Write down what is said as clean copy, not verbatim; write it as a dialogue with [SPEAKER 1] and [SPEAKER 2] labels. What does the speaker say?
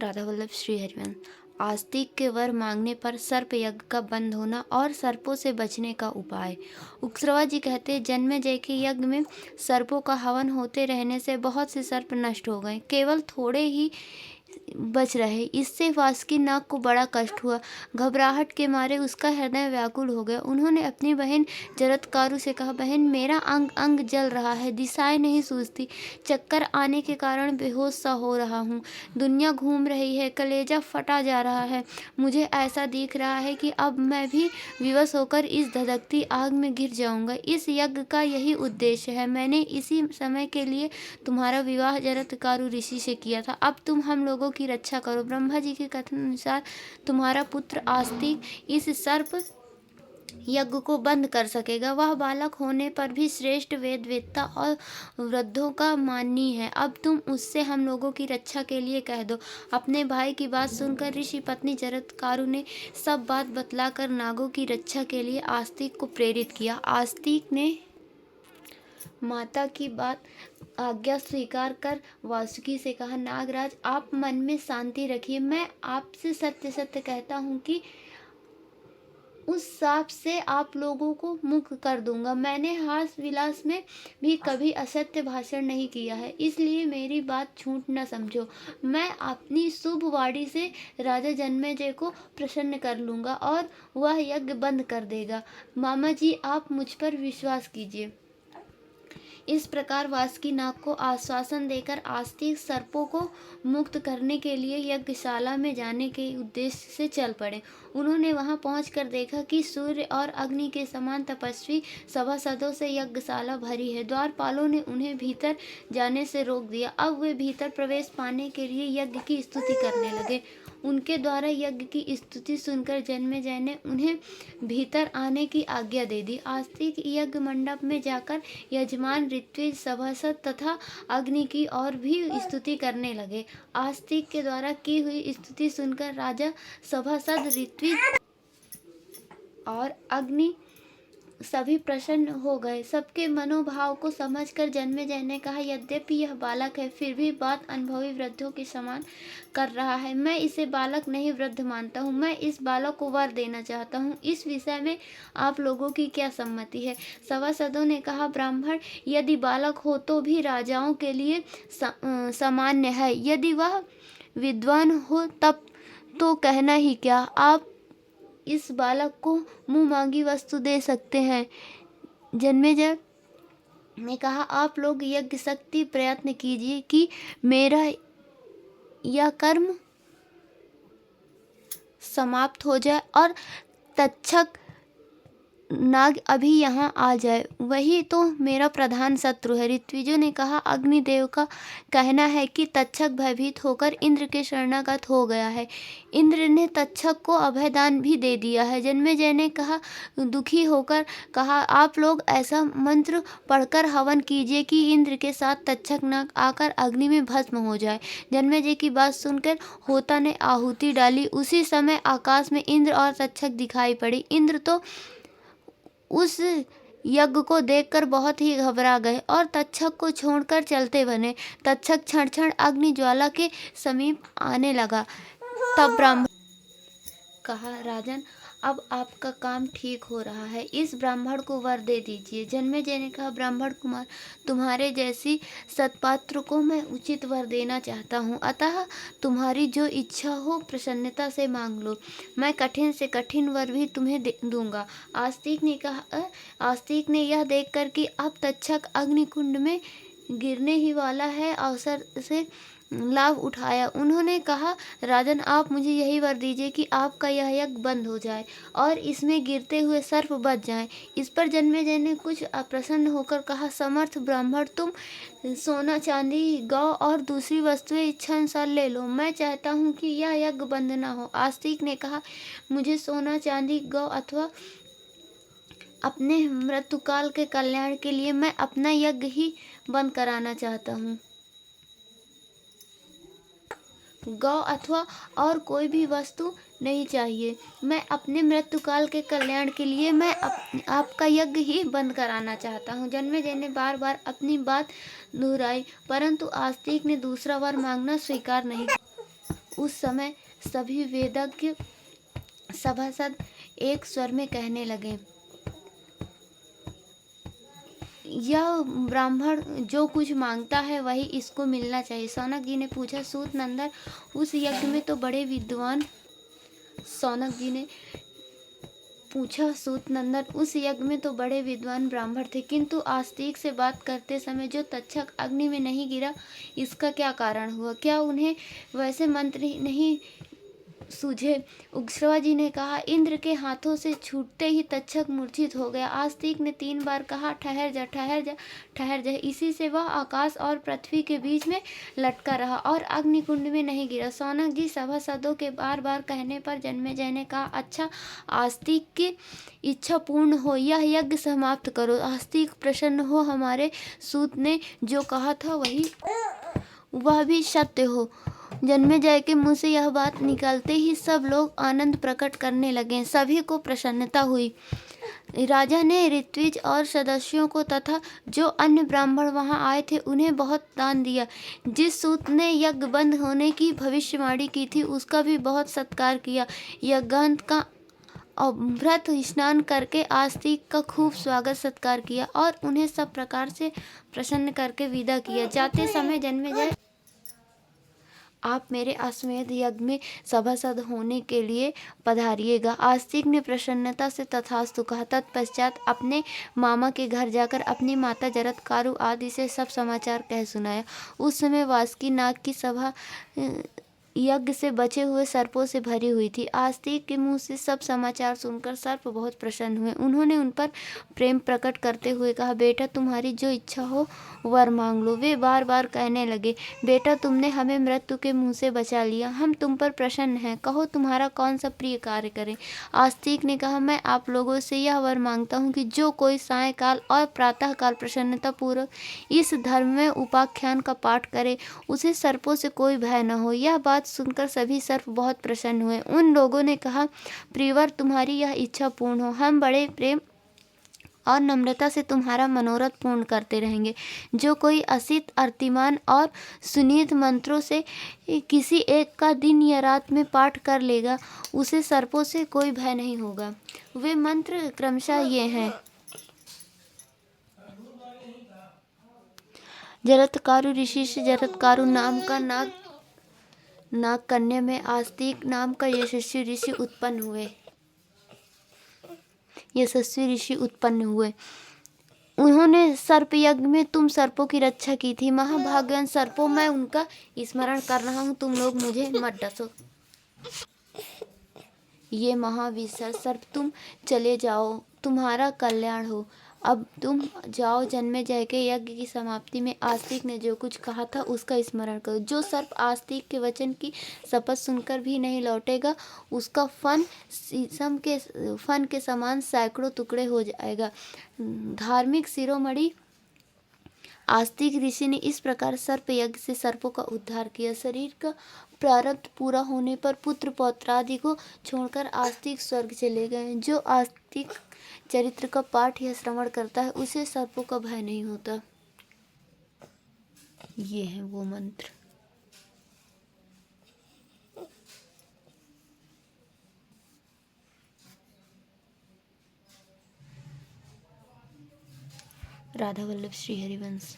[SPEAKER 1] राधा वल्लभ श्री हरिवंश। आस्तिक के वर मांगने पर सर्प यज्ञ का बंद होना और सर्पों से बचने का उपाय। उक्सरवा जी कहते हैं, जन्मेजय के यज्ञ में सर्पों का हवन होते रहने से बहुत से सर्प नष्ट हो गए, केवल थोड़े ही बच रहे। इससे वासुकीनाग को बड़ा कष्ट हुआ। घबराहट के मारे उसका हृदय व्याकुल हो गया। उन्होंने अपनी बहन जरत्कारु से कहा, बहन मेरा अंग अंग जल रहा है, दिशाएं नहीं सूझती, चक्कर आने के कारण बेहोश सा हो रहा हूँ, दुनिया घूम रही है, कलेजा फटा जा रहा है। मुझे ऐसा दिख रहा है कि अब मैं भी विवश होकर इस धधकती आग में गिर जाऊंगा। इस यज्ञ का यही उद्देश्य है। मैंने इसी समय के लिए तुम्हारा विवाह जरत्कारु ऋषि से किया था। अब तुम हम लोगों की रक्षा करो। ब्रह्मा जी के कथन अनुसार तुम्हारा पुत्र आस्तिक इस सर्प यज्ञ को बंद कर सकेगा। वह बालक होने पर भी श्रेष्ठ वेदवेत्ता और वृद्धों का माननीय है। अब तुम उससे हम लोगों की रक्षा के लिए कह दो। अपने भाई की बात सुनकर ऋषि पत्नी जरत्कारु ने सब बात बतलाकर नागों की रक्षा के लिए आस्तिक को प्रेरित किया। आस्तिक ने माता की बात आज्ञा स्वीकार कर वासुकी से कहा, नागराज आप मन में शांति रखिए। मैं आपसे सत्य सत्य कहता हूँ कि उस साप से आप लोगों को मुक्त कर दूंगा। मैंने हास विलास में भी कभी असत्य भाषण नहीं किया है, इसलिए मेरी बात झूठ न समझो। मैं अपनी शुभ वाणी से राजा जन्मेजय को प्रसन्न कर लूंगा और वह यज्ञ बंद कर देगा। मामा जी आप मुझ पर विश्वास कीजिए। इस प्रकार वासुकीनाग को आश्वासन देकर आस्तिक सर्पों को मुक्त करने के लिए यज्ञशाला में जाने के उद्देश्य से चल पड़े। उन्होंने वहां पहुंचकर देखा कि सूर्य और अग्नि के समान तपस्वी सभासदों से यज्ञशाला भरी है। द्वारपालों ने उन्हें भीतर जाने से रोक दिया। अब वे भीतर प्रवेश पाने के लिए यज्ञ की स्तुति करने लगे। उनके द्वारा यज्ञ की स्तुति सुनकर जन्मेजय ने उन्हें भीतर आने की आज्ञा दे दी। आस्तिक यज्ञ मंडप में जाकर यजमान, ऋत्विज, सभासद तथा अग्नि की और भी स्तुति करने लगे। आस्तिक के द्वारा की हुई स्तुति सुनकर राजा, सभासद, ऋत्विज और अग्नि सभी प्रसन्न हो गए। सबके मनोभाव को समझकर जन्मेजय ने कहा, यद्यपि यह बालक है, फिर भी बात अनुभवी वृद्धों के समान कर रहा है। मैं इसे बालक नहीं वृद्ध मानता हूँ। मैं इस बालक को वर देना चाहता हूँ। इस विषय में आप लोगों की क्या सम्मति है? सभासदों ने कहा, ब्राह्मण यदि बालक हो तो भी राजाओं के लिए सामान्य है, यदि वह विद्वान हो तब तो कहना ही क्या। आप इस बालक को मुंह मांगी वस्तु दे सकते हैं। जन्मेजय ने कहा, आप लोग यज्ञ शक्ति प्रयत्न कीजिए कि मेरा यह कर्म समाप्त हो जाए और तक्षक नाग अभी यहाँ आ जाए, वही तो मेरा प्रधान शत्रु है। ऋत्विजों ने कहा, अग्निदेव का कहना है कि तक्षक भयभीत होकर इंद्र के शरणागत हो गया है। इंद्र ने तक्षक को अभयदान भी दे दिया है। जन्मेजय ने कहा, दुखी होकर कहा, आप लोग ऐसा मंत्र पढ़कर हवन कीजिए कि इंद्र के साथ तक्षक नाग आकर अग्नि में भस्म हो जाए। जन्मेजय की बात सुनकर होता ने आहुति डाली। उसी समय आकाश में इंद्र और तक्षक दिखाई पड़े। इंद्र तो उस यज्ञ को देखकर बहुत ही घबरा गए और तक्षक को छोड़कर चलते बने। तक्षक क्षण क्षण अग्नि ज्वाला के समीप आने लगा। तब ब्राह्मण कहा, राजन अब आपका काम ठीक हो रहा है, इस ब्राह्मण को वर दे दीजिए। जन्मेजय ने कहा, ब्राह्मण कुमार, तुम्हारे जैसी सत्पात्र को मैं उचित वर देना चाहता हूँ, अतः तुम्हारी जो इच्छा हो प्रसन्नता से मांग लो। मैं कठिन से कठिन वर भी तुम्हें दूंगा। आस्तिक ने यह देखकर कि अब तक्षक अग्निकुंड में गिरने ही वाला है, अवसर से लाभ उठाया। उन्होंने कहा, राजन आप मुझे यही वर दीजिए कि आपका यह यज्ञ बंद हो जाए और इसमें गिरते हुए सर्प बच जाएं। इस पर जन्मेजय ने कुछ अप्रसन्न होकर कहा, समर्थ ब्राह्मण, तुम सोना, चांदी, गौ और दूसरी वस्तुएं इच्छा अनुसार ले लो। मैं चाहता हूँ कि यह यज्ञ बंद न हो। आस्तिक ने कहा, मुझे सोना, चांदी, गौ अथवा अपने मृत्युकाल के कल्याण के लिए मैं अपना यज्ञ ही बंद कराना चाहता हूँ। गौ अथवा और कोई भी वस्तु नहीं चाहिए। मैं अपने मृत्युकाल के कल्याण के लिए मैं आपका यज्ञ ही बंद कराना चाहता हूँ। जन्मेजय ने बार बार अपनी बात दोहराई, परंतु आस्तिक ने दूसरा वर मांगना स्वीकार नहीं किया। उस समय सभी वेदज्ञ सभासद एक स्वर में कहने लगे, यह ब्राह्मण जो कुछ मांगता है वही इसको मिलना चाहिए। सौनक जी ने पूछा, सूत नंदन, उस यज्ञ में तो बड़े विद्वान सौनक जी ने पूछा, सूत नंदन, उस यज्ञ में तो बड़े विद्वान ब्राह्मण थे, किंतु आस्तिक से बात करते समय जो तक्षक अग्नि में नहीं गिरा, इसका क्या कारण हुआ? क्या उन्हें वैसे मंत्र नहीं सूझे? उग्रश्रवा जी ने कहा, इंद्र के हाथों से छूटते ही तक्षक मूर्छित हो गया। आस्तिक ने 3 बार कहा, ठहर जा, ठहर जा, ठहर जा। इसी से वह आकाश और पृथ्वी के बीच में लटका रहा और अग्निकुंड में नहीं गिरा। सौनक जी सभासदों के बार बार कहने पर जन्मेजय ने कहा, अच्छा, आस्तिक की इच्छा पूर्ण हो, यह यज्ञ समाप्त करो। आस्तिक प्रसन्न हो, हमारे सूत ने जो कहा था वह भी सत्य हो। जन्मेजय के मुंह से यह बात निकलते ही सब लोग आनंद प्रकट करने लगे। सभी को प्रसन्नता हुई। राजा ने ऋत्विज और सदस्यों को तथा जो अन्य ब्राह्मण वहां आए थे उन्हें बहुत दान दिया। जिस सूत ने यज्ञ बंद होने की भविष्यवाणी की थी उसका भी बहुत सत्कार किया। यज्ञांत का अभ्रत स्नान करके आस्तिक का खूब स्वागत सत्कार किया और उन्हें सब प्रकार से प्रसन्न करके विदा किया। जाते समय जन्मेजय, आप मेरे अश्वमेध यज्ञ में सभासद होने के लिए पधारिएगा। आस्तिक ने प्रसन्नता से तथास्तु कहा। तत्पश्चात अपने मामा के घर जाकर अपनी माता जरत्कारु आदि से सब समाचार कह सुनाया। उस समय वासुकी नाग की सभा यज्ञ से बचे हुए सर्पों से भरी हुई थी। आस्तिक के मुंह से सब समाचार सुनकर सर्प बहुत प्रसन्न हुए। उन्होंने उन पर प्रेम प्रकट करते हुए कहा, बेटा, तुम्हारी जो इच्छा हो वर मांग लो। वे बार बार कहने लगे, बेटा, तुमने हमें मृत्यु के मुंह से बचा लिया, हम तुम पर प्रसन्न हैं, कहो तुम्हारा कौन सा प्रिय कार्य करें। आस्तिक ने कहा, मैं आप लोगों से यह वर मांगता हूँ कि जो कोई सायंकाल और प्रातः काल प्रसन्नता पूर्वक इस धर्म में उपाख्यान का पाठ करे, उसे सर्पों से कोई भय न हो। यह बात सुनकर सभी सर्प बहुत प्रसन्न हुए। उन लोगों ने कहा, प्रियवर, तुम्हारी यह इच्छा पूर्ण हो, हम बड़े प्रेम और नम्रता से तुम्हारा मनोरथ पूर्ण करते रहेंगे। जो कोई असित, अर्तिमान और सुनीत मंत्रों से किसी एक का दिन या रात में पाठ कर लेगा, उसे सर्पों से कोई भय नहीं होगा। वे मंत्र क्रमशः ये हैं, जरत्कारु ऋषि से जरत्कारु नाम का नाग कन्या में आस्तिक नाम का यशस्वी ऋषि उत्पन्न हुए। उन्होंने सर्प यज्ञ में तुम सर्पों की रक्षा की थी। महाभाग्यवान सर्पों, मैं उनका स्मरण कर रहा हूँ, तुम लोग मुझे मत डसो। ये महाविशाल सर्प, तुम चले जाओ, तुम्हारा कल्याण हो। अब तुम जाओ, जन्मेजय के यज्ञ की समाप्ति में आस्तिक ने जो कुछ कहा था उसका स्मरण करो। जो सर्प आस्तिक के वचन की शपथ सुनकर भी नहीं लौटेगा, उसका फन शीशम के फन के समान सैकड़ों टुकड़े हो जाएगा। धार्मिक शिरोमणि आस्तिक ऋषि ने इस प्रकार सर्प यज्ञ से सर्पों का उद्धार किया। शरीर का प्रारब्ध पूरा होने पर पुत्र पौत्रादि को छोड़कर आस्तिक स्वर्ग चले गए। जो आस्तिक चरित्र का पाठ या श्रवण करता है उसे सर्पों का भय नहीं होता। ये है वो मंत्र। राधा वल्लभ श्री हरिवंश।